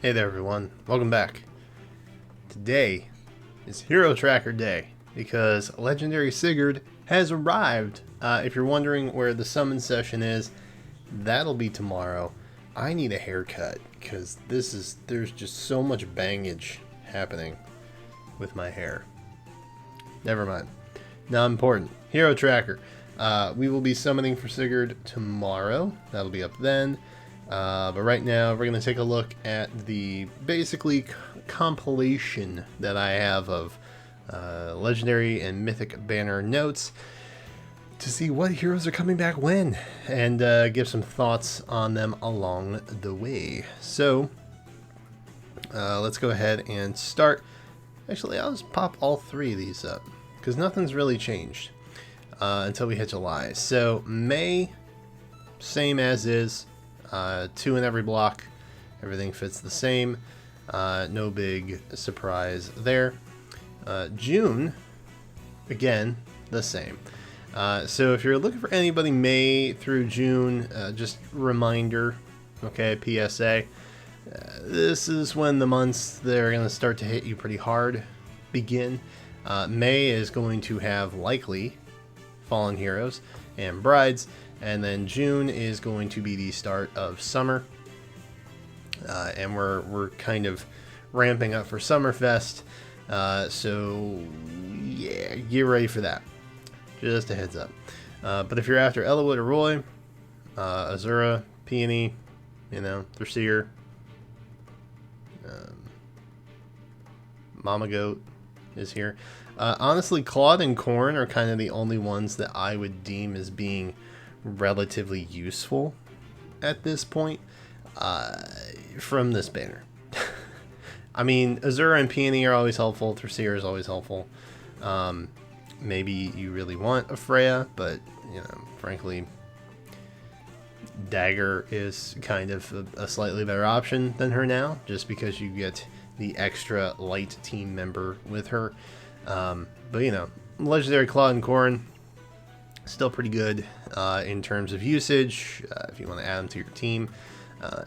Hey there everyone, welcome back. Today is Hero Tracker Day because Legendary Sigurd has arrived. If you're wondering where the summon session is, that'll be tomorrow. I need a haircut because there's just so much bangage happening with my hair. Never mind. Not important. Hero Tracker. We will be summoning for Sigurd tomorrow. That'll be up then. But right now, we're going to take a look at the basically compilation that I have of Legendary and Mythic banner notes to see what heroes are coming back when, and give some thoughts on them along the way. So, let's go ahead and start. Actually, I'll just pop all three of these up, because nothing's really changed until we hit July. So, May, same as is. 2 in every block. Everything fits the same. No big surprise there. June, again, the same. So if you're looking for anybody May through June, just reminder, okay, PSA. This is when the months that are going to start to hit you pretty hard begin. May is going to have likely Fallen Heroes and Brides. And then June is going to be the start of summer, and we're kind of ramping up for Summerfest. So yeah, get ready for that. Just a heads up. But if you're after Elowood or Roy, Azura, Peony, Thracier, Mama Goat is here. Honestly, Claude and Corn are kind of the only ones that I would deem as being relatively useful at this point from this banner. I mean, Azura and Peony are always helpful. Thracier is always helpful. Maybe you really want a Freya, but frankly, Dagger is kind of a slightly better option than her now, just because you get the extra light team member with her. But Legendary Claude and Corn, still pretty good in terms of usage, if you want to add them to your team.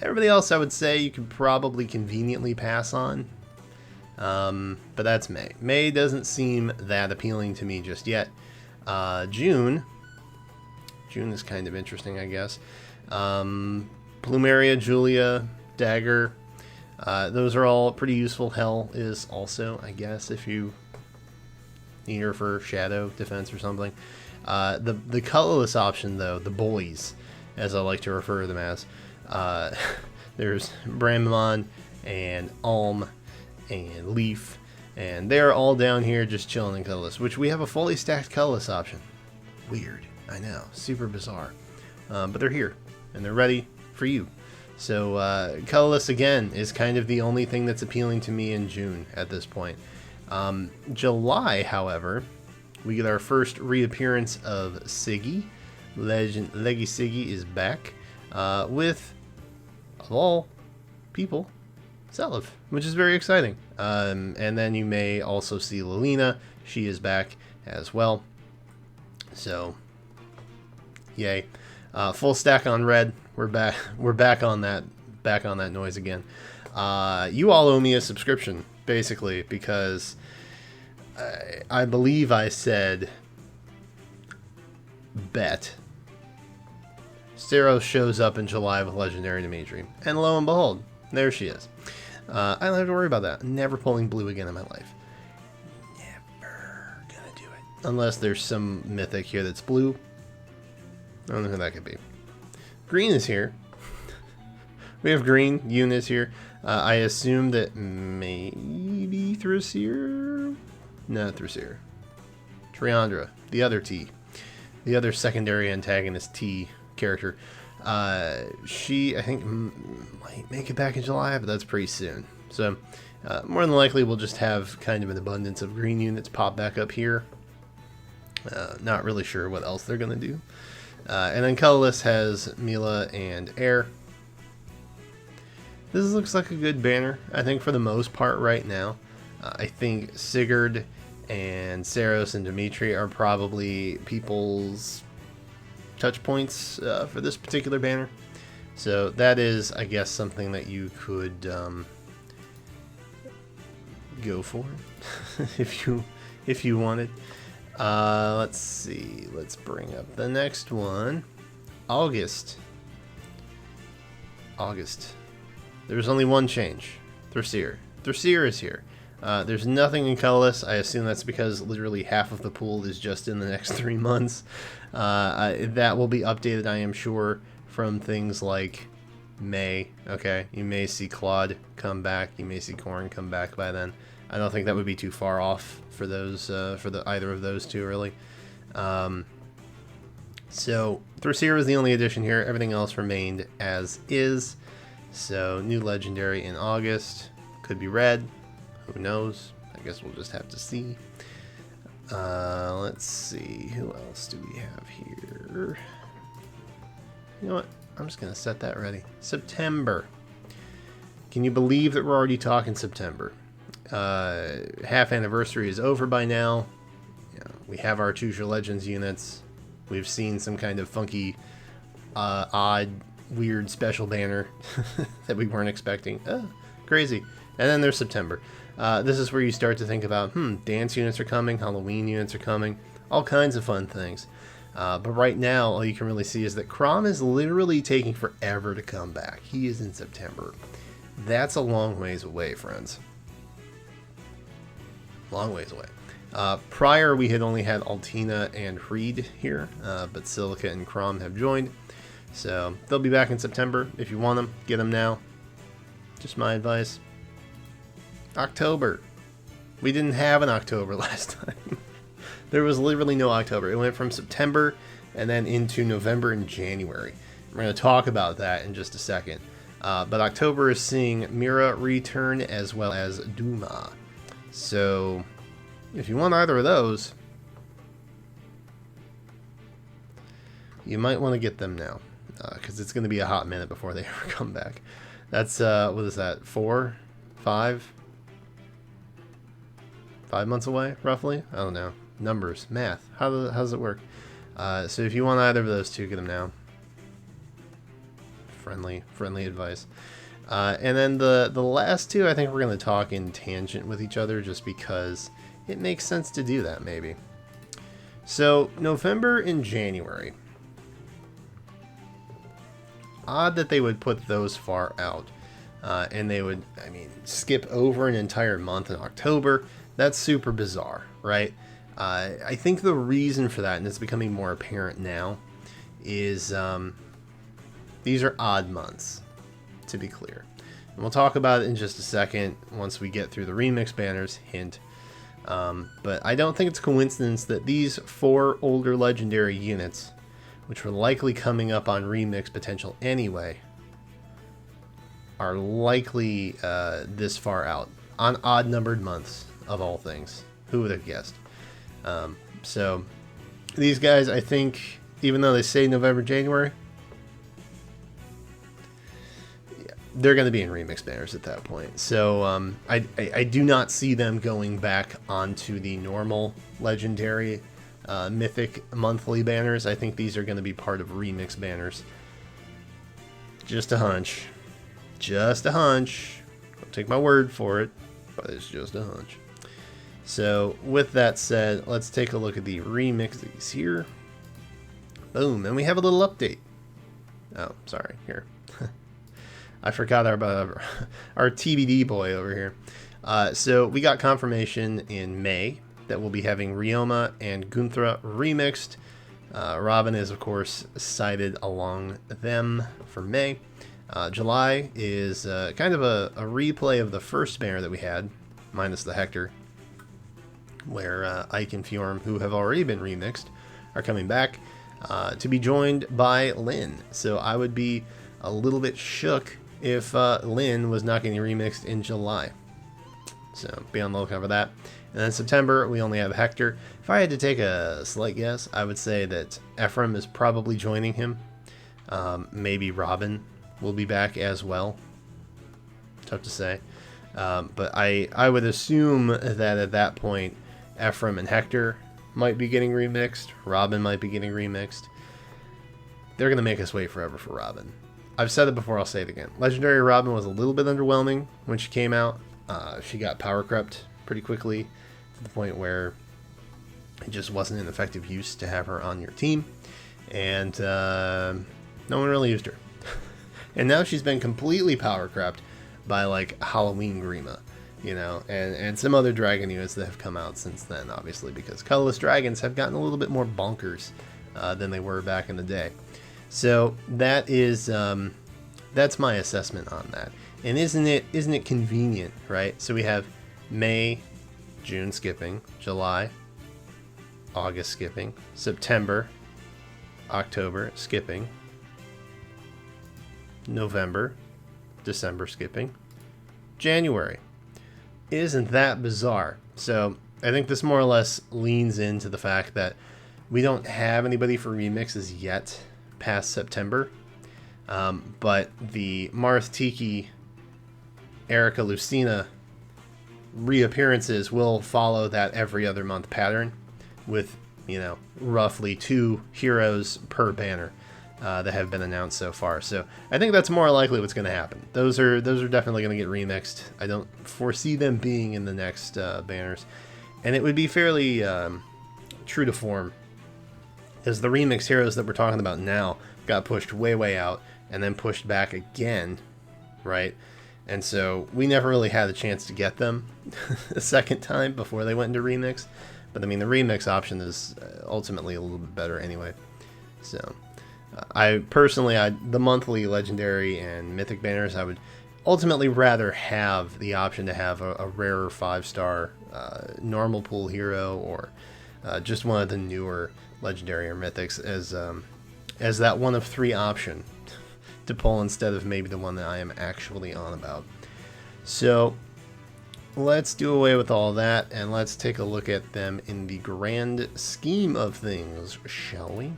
Everybody else, I would say, you could probably conveniently pass on. But that's May. May doesn't seem that appealing to me just yet. June is kind of interesting, I guess. Plumeria, Julia, Dagger, those are all pretty useful. Hell is also, I guess, if you need her for shadow defense or something. The colorless option, though, the boys, as I like to refer to them as, there's Bramamon and Alm and Leaf, and they're all down here just chilling in colorless, which we have a fully stacked colorless option. Weird, I know, super bizarre, but they're here and they're ready for you. So colorless again is kind of the only thing that's appealing to me in June at this point. July, however, we get our first reappearance of Siggy. Leggy Siggy is back with, of all people, Seliph, which is very exciting. And then you may also see Lilina. She is back as well. So, yay! Full stack on red. We're back. We're back on that. Back on that noise again. You all owe me a subscription, basically, because I believe I said bet Saros shows up in July with Legendary Dimitri, and lo and behold, there she is. I don't have to worry about that. Never pulling blue again in my life. Never gonna do it. Unless there's some mythic here that's blue. I don't know who that could be. Green is here. We have green. Yoon is here. I assume that maybe Thracier? No, Thracier. Triandra, the other T. The other secondary antagonist T character. She, I think, might make it back in July, but that's pretty soon. So, more than likely, we'll just have kind of an abundance of green units pop back up here. Not really sure what else they're going to do. And then colorless has Mila and Air. This looks like a good banner, I think, for the most part right now. I think Sigurd and Saros and Dimitri are probably people's touch points for this particular banner. So that is, I guess, something that you could go for it if you want it. Let's see. Let's bring up the next one. August. There's only one change. Thraseer. Thraseer is here. There's nothing in colorless. I assume that's because literally half of the pool is just in the next 3 months. That will be updated, I am sure, from things like May. Okay, you may see Claude come back. You may see Corn come back by then. I don't think that would be too far off for those, either of those two, really. So Thraseer was the only addition here. Everything else remained as is. So new legendary in August. Could be red. Who knows? I guess we'll just have to see. Let's see. Who else do we have here? You know what? I'm just going to set that ready. September. Can you believe that we're already talking September? Half anniversary is over by now. We have our Choose Your Legends units. We've seen some kind of funky, odd, weird special banner that we weren't expecting. Crazy. And then there's September. This is where you start to think about, dance units are coming, Halloween units are coming, all kinds of fun things. But right now, all you can really see is that Crom is literally taking forever to come back. He is in September. That's a long ways away, friends. Long ways away. Prior, we had only had Altina and Reed here, but Silica and Crom have joined. So they'll be back in September. If you want them, get them now. Just my advice. October. We didn't have an October last time. There was literally no October. It went from September and then into November and January. We're going to talk about that in just a second. But October is seeing Mira return as well as Duma. So if you want either of those, you might want to get them now. Because it's going to be a hot minute before they ever come back. That's, what is that, 4, 5 months away, roughly? I don't know. Numbers, math. How does it work? So if you want either of those two, get them now. Friendly advice. And then the last two, I think we're going to talk in tangent with each other just because it makes sense to do that, maybe. So, November and January. Odd that they would put those far out. And they would, skip over an entire month in October. That's super bizarre, right? I think the reason for that, and it's becoming more apparent now, is these are odd months, to be clear. And we'll talk about it in just a second once we get through the remix banners, hint. But I don't think it's a coincidence that these 4 older legendary units, which were likely coming up on remix potential anyway, are likely this far out on odd-numbered months of all things. Who would have guessed? So these guys, I think, even though they say November, January, yeah, they're going to be in remix banners at that point. So I do not see them going back onto the normal legendary Mythic monthly banners. I think these are going to be part of remix banners. Just a hunch. Just a hunch. Don't take my word for it, but it's just a hunch. So with that said, let's take a look at the remixes here. Boom, and we have a little update. Oh, sorry, here. I forgot about our TBD boy over here. So we got confirmation in May that we'll be having Ryoma and Gunthra remixed. Robin is, of course, cited along them for May. July is kind of a replay of the first banner that we had, minus the Hector, where Ike and Fjorm, who have already been remixed, are coming back to be joined by Lyn. So I would be a little bit shook if Lyn was not getting remixed in July. So be on the lookout for that. And then September, we only have Hector. If I had to take a slight guess, I would say that Ephraim is probably joining him. Maybe Robin will be back as well. Tough to say. But I would assume that at that point, Ephraim and Hector might be getting remixed. Robin might be getting remixed. They're going to make us wait forever for Robin. I've said it before, I'll say it again. Legendary Robin was a little bit underwhelming when she came out. she got power crept pretty quickly to the point where it just wasn't an effective use to have her on your team, and no one really used her. And now she's been completely power crept by like Halloween Grima, you know, and some other dragon units that have come out since then, obviously, because colorless dragons have gotten a little bit more bonkers than they were back in the day. So that is that's my assessment on that. And isn't it convenient, right? So we have May, June skipping, July, August skipping, September, October skipping, November, December skipping, January. Isn't that bizarre? So I think this more or less leans into the fact that we don't have anybody for remixes yet past September. But the Marth Tiki, Erica Lucina reappearances will follow that every other month pattern with, you know, roughly 2 heroes per banner that have been announced so far. So I think that's more likely what's going to happen. Those are definitely going to get remixed. I don't foresee them being in the next banners. And it would be fairly true to form, as the remix heroes that we're talking about now got pushed way out and then pushed back again, right? And so we never really had a chance to get them a second time before they went into remix. But I mean, the remix option is ultimately a little bit better anyway. So I personally, the monthly legendary and mythic banners, I would ultimately rather have the option to have a rarer 5-star normal pool hero, or just one of the newer legendary or mythics as that one of 3 option to pull, instead of maybe the one that I am actually on about. So let's do away with all that and let's take a look at them in the grand scheme of things, shall we?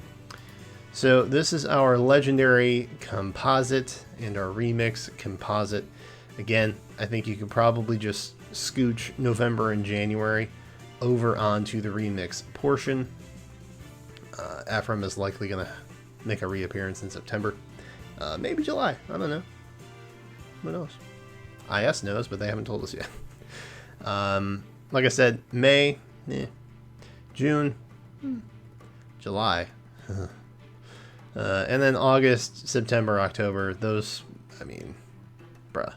So this is our legendary composite and our remix composite. Again, I think you could probably just scooch November and January over onto the remix portion. Ephraim is likely going to make a reappearance in September. Maybe July. I don't know. Who knows? IS knows, but they haven't told us yet. Like I said, May, June, July, and then August, September, October. Those, I mean, bruh,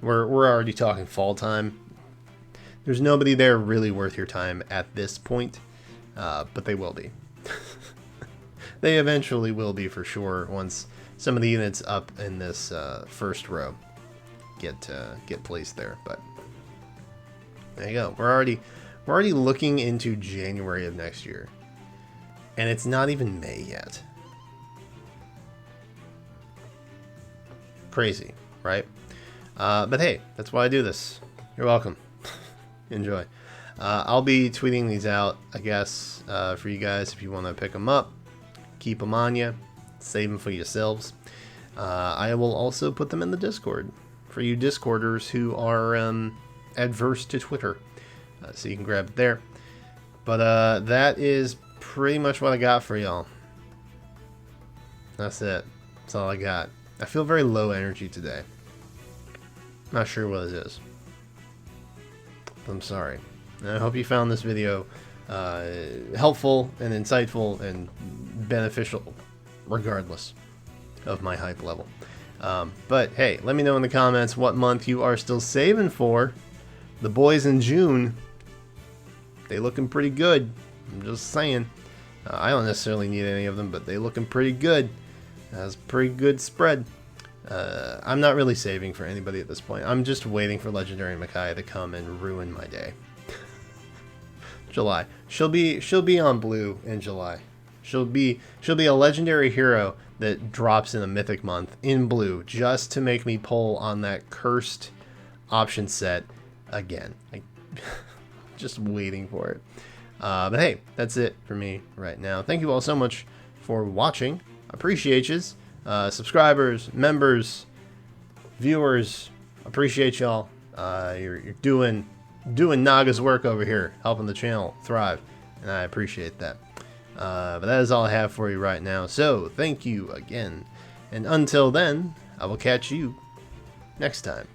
we're already talking fall time. There's nobody there really worth your time at this point, but they will be. They eventually will be, for sure, once some of the units up in this first row get placed there. But there you go. We're already looking into January of next year, and it's not even May yet. Crazy, right? But hey, that's why I do this. You're welcome. Enjoy. I'll be tweeting these out, I guess, for you guys if you want to pick them up. Keep them on you. Save them for yourselves. I will also put them in the Discord for you Discorders who are adverse to Twitter. So you can grab it there. But that is pretty much what I got for y'all. That's it. That's all I got. I feel very low energy today. Not sure what it is. I'm sorry. And I hope you found this video helpful and insightful and beneficial, regardless of my hype level. But hey, let me know in the comments what month you are still saving for. The boys in June, they looking pretty good. I'm just saying. I don't necessarily need any of them, but they looking pretty good. That's a pretty good spread. I'm not really saving for anybody at this point. I'm just waiting for Legendary Makai to come and ruin my day. July. She'll be on blue in July. She'll be a legendary hero that drops in a mythic month in blue, just to make me pull on that cursed option set again. Just waiting for it. But hey, that's it for me right now. Thank you all so much for watching. Appreciate yous. Subscribers, members, viewers, appreciate y'all. You're doing Naga's work over here, helping the channel thrive, and I appreciate that. But that is all I have for you right now. So thank you again, and until then, I will catch you next time.